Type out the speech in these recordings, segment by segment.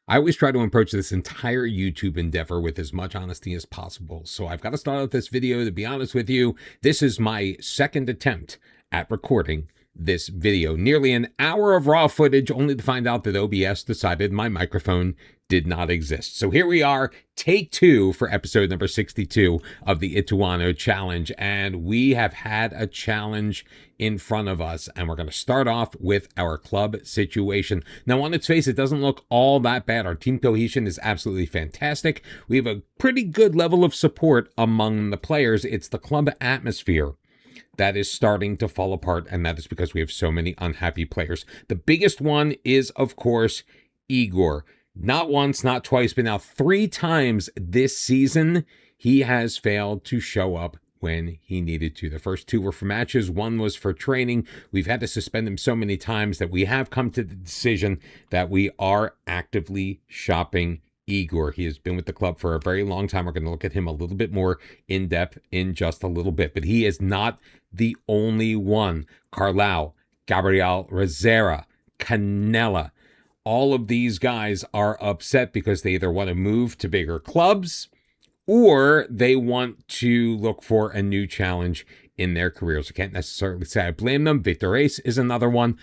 I always try to approach this entire YouTube endeavor with as much honesty as possible. So I've got to start out this video. To be honest with you, this is my second attempt at recording this video. Nearly an hour of raw footage, only to find out that OBS decided my microphone did not exist. So here we are, take two for episode number 62 of the Ituano challenge. And we have had a challenge in front of us, and we're going to start off with our club situation. Now, on its face, it doesn't look all that bad. Our team cohesion is absolutely fantastic. We have a pretty good level of support among the players. It's the club atmosphere that is starting to fall apart, and that is because we have so many unhappy players. The biggest one is, of course, Igor. Not once, not twice, but now 3 times this season, he has failed to show up when he needed to. The first 2 were for matches, 1 was for training. We've had to suspend him so many times that we have come to the decision that we are actively shopping Igor. He has been with the club for a very long time. We're going to look at him a little bit more in depth in just a little bit, but he is not the only one. Carlau, Gabriel Rosera, Canella, all of these guys are upset because they either want to move to bigger clubs or they want to look for a new challenge in their careers. I can't necessarily say I blame them. Vitores is another one.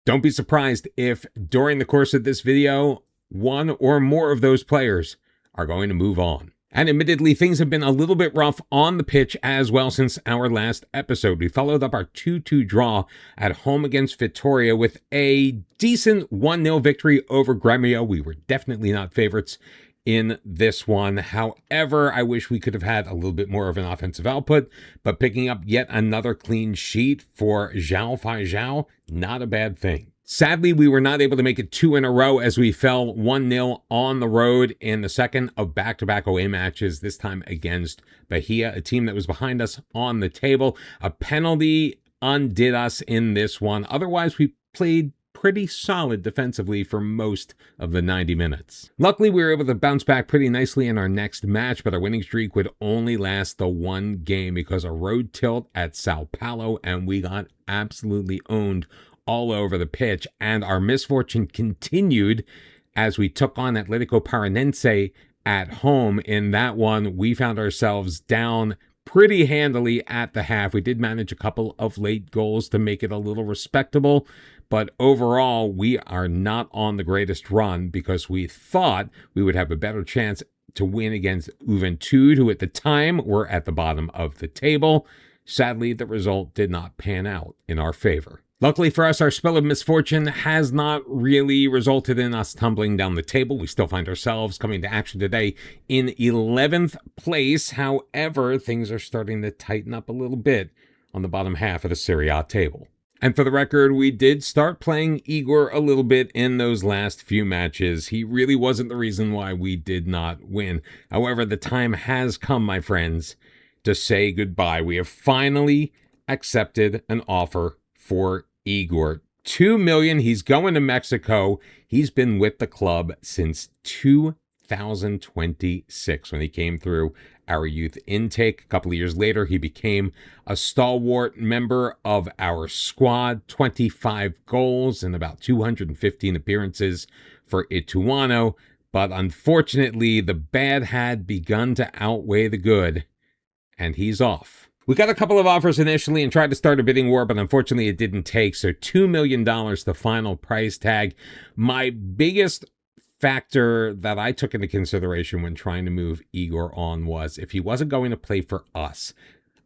Don't be surprised if during the course of this video, one or more of those players are going to move on. And admittedly, things have been a little bit rough on the pitch as well since our last episode. We followed up our 2-2 draw at home against Vitória with a decent 1-0 victory over Grêmio. We were definitely not favorites in this one. However, I wish we could have had a little bit more of an offensive output, but picking up yet another clean sheet for João Feijão, not a bad thing. Sadly, we were not able to make it 2 in a row as we fell 1-0 on the road in the second of back-to-back away matches, this time against Bahia, a team that was behind us on the table. A penalty undid us in this one. Otherwise, we played pretty solid defensively for most of the 90 minutes. Luckily, we were able to bounce back pretty nicely in our next match, but our winning streak would only last the 1 game because a road tilt at Sao Paulo, and we got absolutely owned all over the pitch, and our misfortune continued as we took on Atlético Paranense at home. In that one, we found ourselves down pretty handily at the half. We did manage a couple of late goals to make it a little respectable, but overall, we are not on the greatest run because we thought we would have a better chance to win against Juventude, who at the time were at the bottom of the table. Sadly, the result did not pan out in our favor. Luckily for us, our spell of misfortune has not really resulted in us tumbling down the table. We still find ourselves coming to action today in 11th place. However, things are starting to tighten up a little bit on the bottom half of the Serie A table. And for the record, we did start playing Igor a little bit in those last few matches. He really wasn't the reason why we did not win. However, the time has come, my friends, to say goodbye. We have finally accepted an offer for Igor. $2 million. He's going to Mexico. He's been with the club since 2026 when he came through our youth intake. A couple of years later, he became a stalwart member of our squad. 25 goals and about 215 appearances for Ituano. But unfortunately, the bad had begun to outweigh the good, and he's off. We got a couple of offers initially and tried to start a bidding war, but unfortunately it didn't take. So $2 million, the final price tag. My biggest factor that I took into consideration when trying to move Igor on was if he wasn't going to play for us,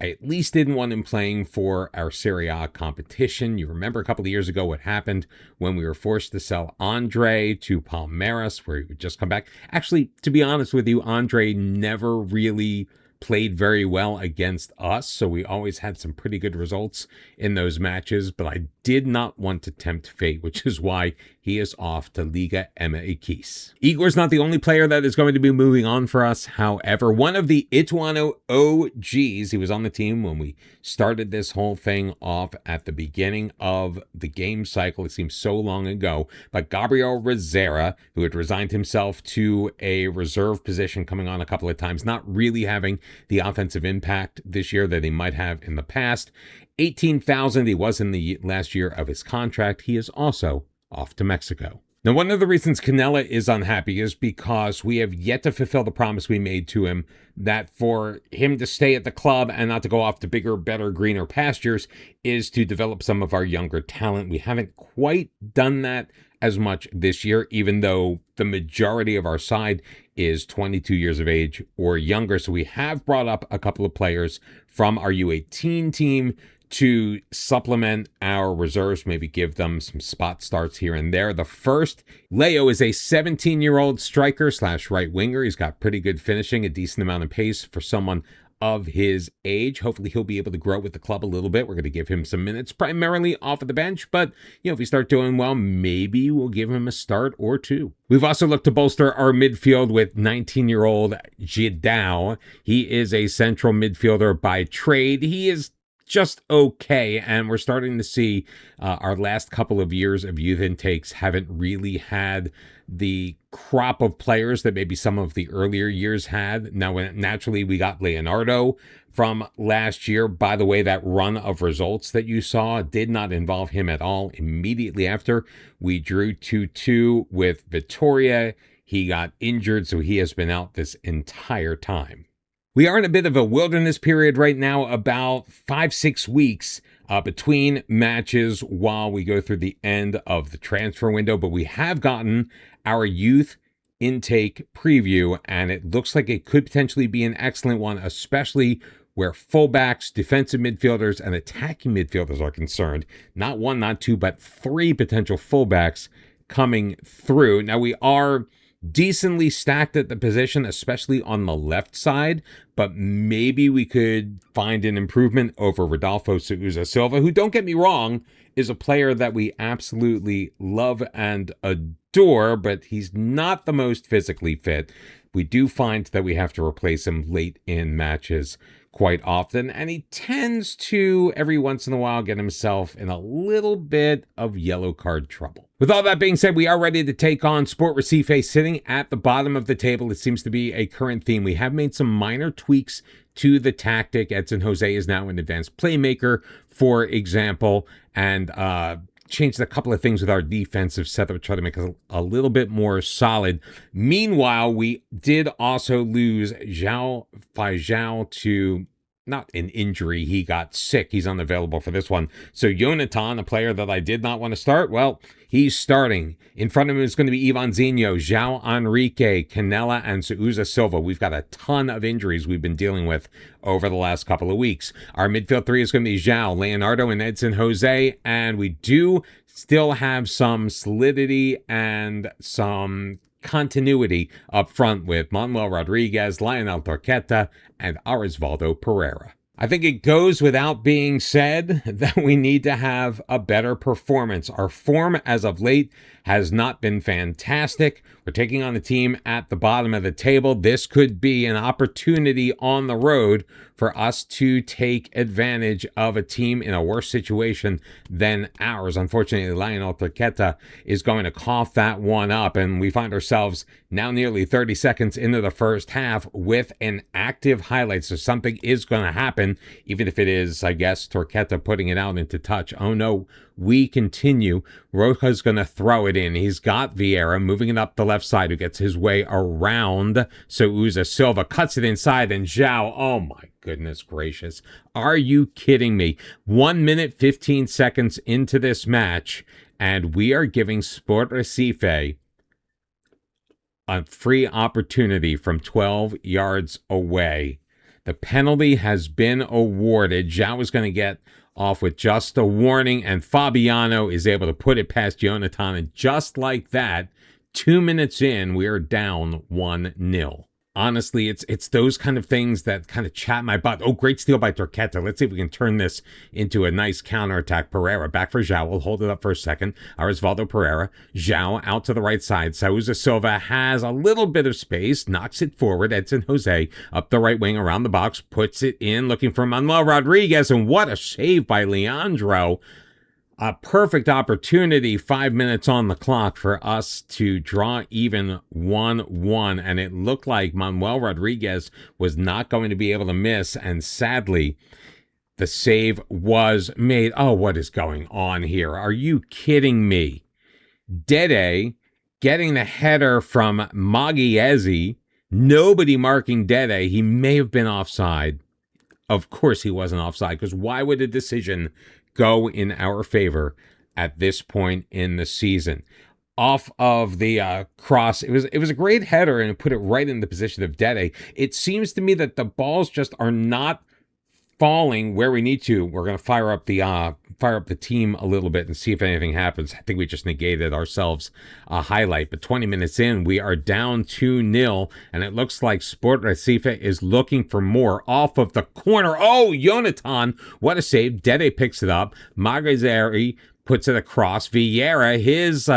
I at least didn't want him playing for our Serie A competition. You remember a couple of years ago what happened when we were forced to sell Andre to Palmeiras, where he would just come back. Actually, to be honest with you, Andre never really played very well against us, so we always had some pretty good results in those matches, but I did not want to tempt fate, which is why he is off to Liga MX. Igor's not the only player that is going to be moving on for us. However, one of the Ituano OGs, he was on the team when we started this whole thing off at the beginning of the game cycle. It seems so long ago, but Gabriel Rosera, who had resigned himself to a reserve position, coming on a couple of times, not really having the offensive impact this year that he might have in the past. 18,000 he was in the last year of his contract. He is also off to Mexico. Now, one of the reasons Canella is unhappy is because we have yet to fulfill the promise we made to him that for him to stay at the club and not to go off to bigger, better, greener pastures is to develop some of our younger talent. We haven't quite done that as much this year, even though the majority of our side is 22 years of age or younger. So we have brought up a couple of players from our U18 team to supplement our reserves, maybe give them some spot starts here and there. The first, Leo, is a 17-year-old striker / right winger. He's got pretty good finishing, a decent amount of pace for someone of his age. Hopefully he'll be able to grow with the club a little bit. We're going to give him some minutes, primarily off of the bench, but if we start doing well, maybe we'll give him a start or two. We've also looked to bolster our midfield with 19-year-old Jidao. He is a central midfielder by trade. He is just okay, and we're starting to see our last couple of years of youth intakes haven't really had the crop of players that maybe some of the earlier years had. Now, naturally, we got Leonardo from last year. By the way, that run of results that you saw did not involve him at all. Immediately after, we drew 2-2 with Vitoria. He got injured, so he has been out this entire time. We are in a bit of a wilderness period right now, about 5-6 weeks between matches while we go through the end of the transfer window. But we have gotten our youth intake preview, and it looks like it could potentially be an excellent one, especially where fullbacks, defensive midfielders, and attacking midfielders are concerned. Not one, not two, but three potential fullbacks coming through. Now, we are decently stacked at the position, especially on the left side, but maybe we could find an improvement over Rodolfo Souza Silva, who, don't get me wrong, is a player that we absolutely love and adore, but he's not the most physically fit. We do find that we have to replace him late in matches quite often, and he tends to, every once in a while, get himself in a little bit of yellow card trouble. With all that being said, we are ready to take on Sport Recife, sitting at the bottom of the table. It seems to be a current theme. We have made some minor tweaks to the tactic. Edson Jose is now an advanced playmaker, for example, and changed a couple of things with our defensive setup, try to make it a little bit more solid. Meanwhile, we did also lose João Feijão to, not an injury, he got sick. He's unavailable for this one. So Jonathan, a player that I did not want to start, well, he's starting. In front of him is going to be Ivanzinho, João Henrique, Canella, and Souza Silva. We've got a ton of injuries we've been dealing with over the last couple of weeks. Our midfield three is going to be João, Leonardo, and Edson Jose, and we do still have some solidity and some continuity up front with Manuel Rodriguez, Lionel Torqueta, and Arisvaldo Pereira. I think it goes without being said that we need to have a better performance. Our form as of late has not been fantastic. We're taking on a team at the bottom of the table. This could be an opportunity on the road for us to take advantage of a team in a worse situation than ours. Unfortunately, Lionel Torqueta is going to cough that one up, and we find ourselves now nearly 30 seconds into the first half with an active highlight. So something is going to happen, even if it is, I guess, Torqueta putting it out into touch. Oh no, we continue. Roja's going to throw it in. He's got Vieira moving it up the left side, who gets his way around. Souza Silva cuts it inside, and João, oh my goodness gracious. Are you kidding me? 1 minute, 15 seconds into this match, and we are giving Sport Recife a free opportunity from 12 yards away. The penalty has been awarded. João is going to get off with just a warning, and Fabiano is able to put it past Jonathan, and just like that, 2 minutes in, we are down 1-0. Honestly, it's those kind of things that kind of chat my butt. Oh, great steal by Torqueta. Let's see if we can turn this into a nice counterattack. Pereira back for João. We'll hold it up for a second. Arisvaldo Pereira. João out to the right side. Souza Silva has a little bit of space. Knocks it forward. Edson Jose up the right wing around the box. Puts it in. Looking for Manuel Rodriguez. And what a save by Leandro. A perfect opportunity, 5 minutes on the clock, for us to draw even 1-1. And it looked like Manuel Rodriguez was not going to be able to miss. And sadly, the save was made. Oh, what is going on here? Are you kidding me? Dede getting the header from Magliese. Nobody marking Dede. He may have been offside. Of course he wasn't offside, because why would a decision go in our favor at this point in the season? Off of the cross, it was a great header, and it put it right in the position of Dede. It seems to me that the balls just are not falling where we need to. We're going to fire up the team a little bit and see if anything happens. I think we just negated ourselves a highlight. But 20 minutes in, we are down 2-0, and it looks like Sport Recife is looking for more off of the corner. Oh, Jonathan, what a save. Dede picks it up. Magliese puts it across. Vieira, his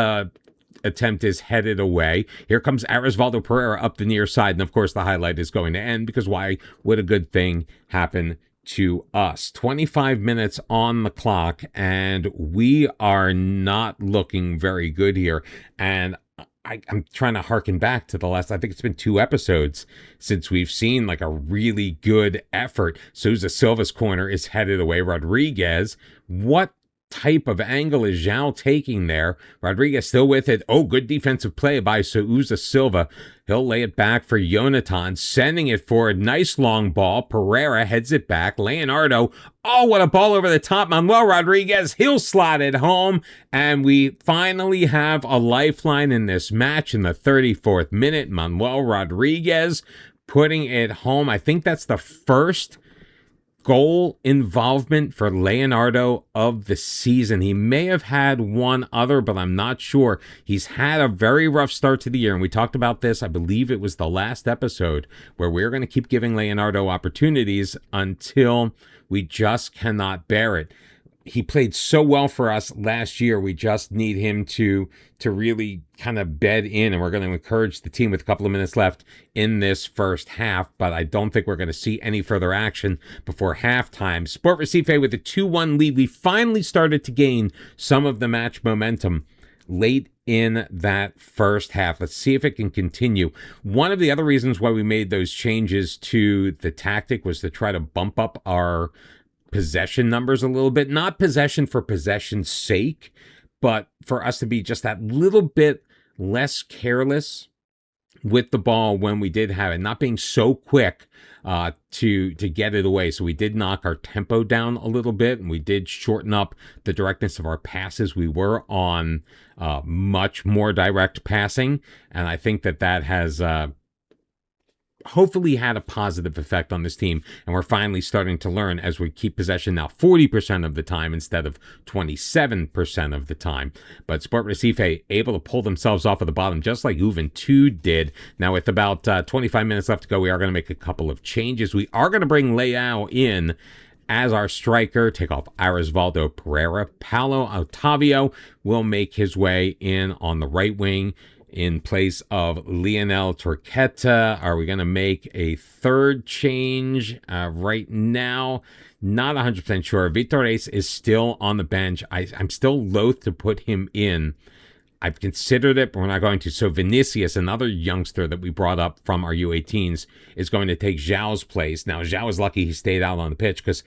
attempt is headed away. Here comes Arisvaldo Pereira up the near side, and of course the highlight is going to end, because why would a good thing happen to us? 25 minutes on the clock, and we are not looking very good here. And I'm trying to harken back to the last, I think it's been 2 episodes since we've seen like a really good effort. Sousa Silva's corner is headed away. Rodriguez, what type of angle is João taking there? Rodriguez still with it. Oh, good defensive play by Sousa Silva. He'll lay it back for Jonathan, sending it forward. Nice long ball. Pereira heads it back. Leonardo. Oh, what a ball over the top. Manuel Rodriguez. He'll slot it home. And we finally have a lifeline in this match in the 34th minute. Manuel Rodriguez putting it home. I think that's the first goal involvement for Leonardo of the season. He may have had one other, but I'm not sure. He's had a very rough start to the year, and we talked about this, I believe it was the last episode, where we're going to keep giving Leonardo opportunities until we just cannot bear it. He played so well for us last year. We just need him to really kind of bed in, and we're going to encourage the team with a couple of minutes left in this first half, but I don't think we're going to see any further action before halftime. Sport Recife with a 2-1 lead. We finally started to gain some of the match momentum late in that first half. Let's see if it can continue. One of the other reasons why we made those changes to the tactic was to try to bump up our possession numbers a little bit, not possession for possession's sake, but for us to be just that little bit less careless with the ball when we did have it, not being so quick to get it away. So we did knock our tempo down a little bit, and we did shorten up the directness of our passes. We were on much more direct passing, and I think that has hopefully had a positive effect on this team, and we're finally starting to learn as we keep possession now 40% of the time instead of 27% of the time. But Sport Recife able to pull themselves off of the bottom just like Uven 2 did. Now with about 25 minutes left to go, we are going to make a couple of changes. We are going to bring Leao in as our striker, take off Arisvaldo Pereira. Paulo Otavio will make his way in on the right wing in place of Lionel Torqueta. Are we going to make a third change right now? Not 100% sure. Vitor Reis is still on the bench. I'm still loath to put him in. I've considered it, but we're not going to. So Vinicius, another youngster that we brought up from our U18s, is going to take João's place. Now, João is lucky he stayed out on the pitch, because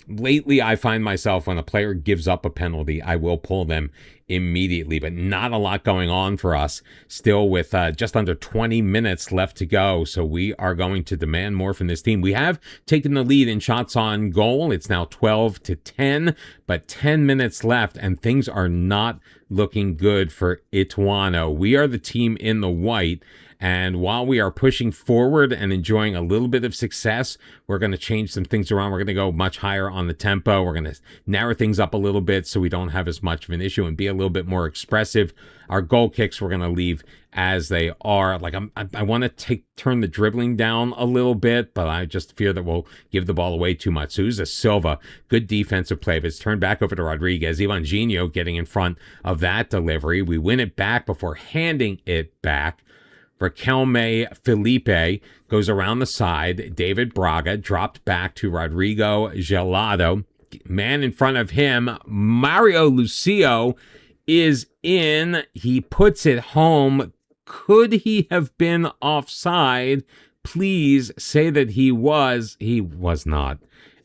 lately I find myself, when a player gives up a penalty, I will pull them immediately, but not a lot going on for us still with just under 20 minutes left to go. So we are going to demand more from this team. We have taken the lead in shots on goal. It's now 12-10, but 10 minutes left, and things are not looking good for Ituano. We are the team in the white, and while we are pushing forward and enjoying a little bit of success, we're going to change some things around. We're going to go much higher on the tempo. We're going to narrow things up a little bit so we don't have as much of an issue and be a little bit more expressive. Our goal kicks, we're going to leave as they are. Like I want to turn the dribbling down a little bit, but I just fear that we'll give the ball away too much. Sousa Silva, good defensive play, but it's turned back over to Rodriguez. Ivan Gino getting in front of that delivery. We win it back before handing it back. Raquelme Felipe goes around the side. David Braga dropped back to Rodrigo Gelado. Man in front of him, Mario Lucio, is in. He puts it home. Could he have been offside? Please say that he was. He was not.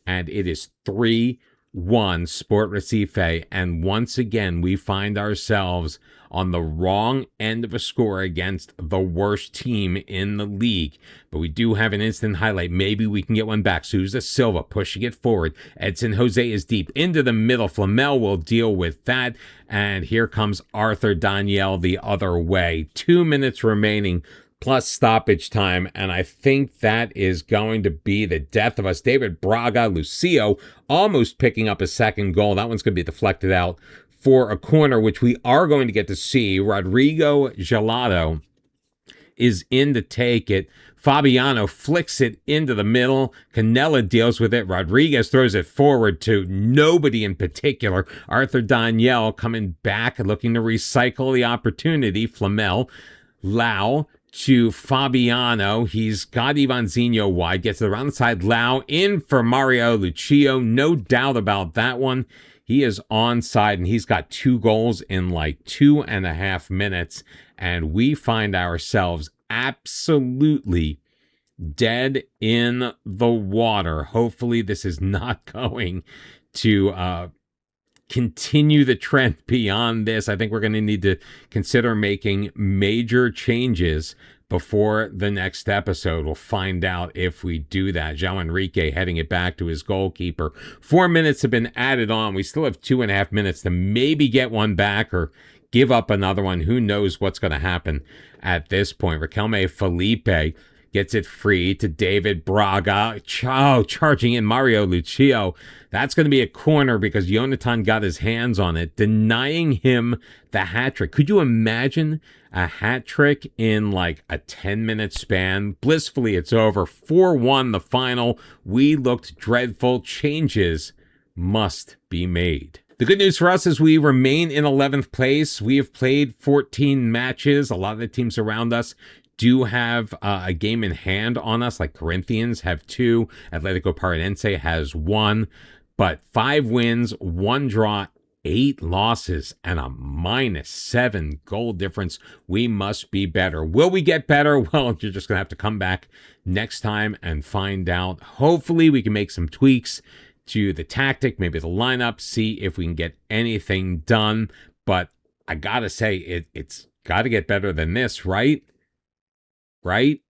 And it is 3-1 1 Sport Recife, and once again we find ourselves on the wrong end of a score against the worst team in the league. But we do have an instant highlight. Maybe we can get one back. Sousa Silva pushing it forward. Edson Jose is deep into the middle. Flamel will deal with that. And here comes Arthur Daniel the other way. 2 minutes remaining plus stoppage time, and I think that is going to be the death of us. David Braga, Lucio almost picking up a second goal. That one's going to be deflected out for a corner, which we are going to get to see. Rodrigo Gelado is in to take it. Fabiano flicks it into the middle. Canella deals with it. Rodriguez throws it forward to nobody in particular. Arthur Daniel coming back, looking to recycle the opportunity. Flamel, Lau to Fabiano. He's got Ivanzinho wide. Gets it around the side. Lau in for Mario Lucio. No doubt about that one. He is onside, and he's got 2 goals in like 2.5 minutes. And we find ourselves absolutely dead in the water. Hopefully this is not going to continue the trend beyond this. I think we're going to need to consider making major changes before the next episode. We'll find out if we do that. João Enrique heading it back to his goalkeeper. 4 minutes have been added on. We still have 2.5 minutes to maybe get one back or give up another one. Who knows what's going to happen at this point. Riquelme Felipe gets it free to David Braga. Charging in Mario Lucio. That's going to be a corner because Jonathan got his hands on it, denying him the hat trick. Could you imagine a hat trick in like a 10-minute span? Blissfully, it's over. 4-1 the final. We looked dreadful. Changes must be made. The good news for us is we remain in 11th place. We have played 14 matches. A lot of the teams around us do have a game in hand on us, like Corinthians have 2. Atletico Paranaense has 1. But 5 wins, 1 draw, 8 losses, and a -7 goal difference. We must be better. Will we get better? Well, you're just going to have to come back next time and find out. Hopefully, we can make some tweaks to the tactic, maybe the lineup, see if we can get anything done. But I got to say, it's got to get better than this, right? Right?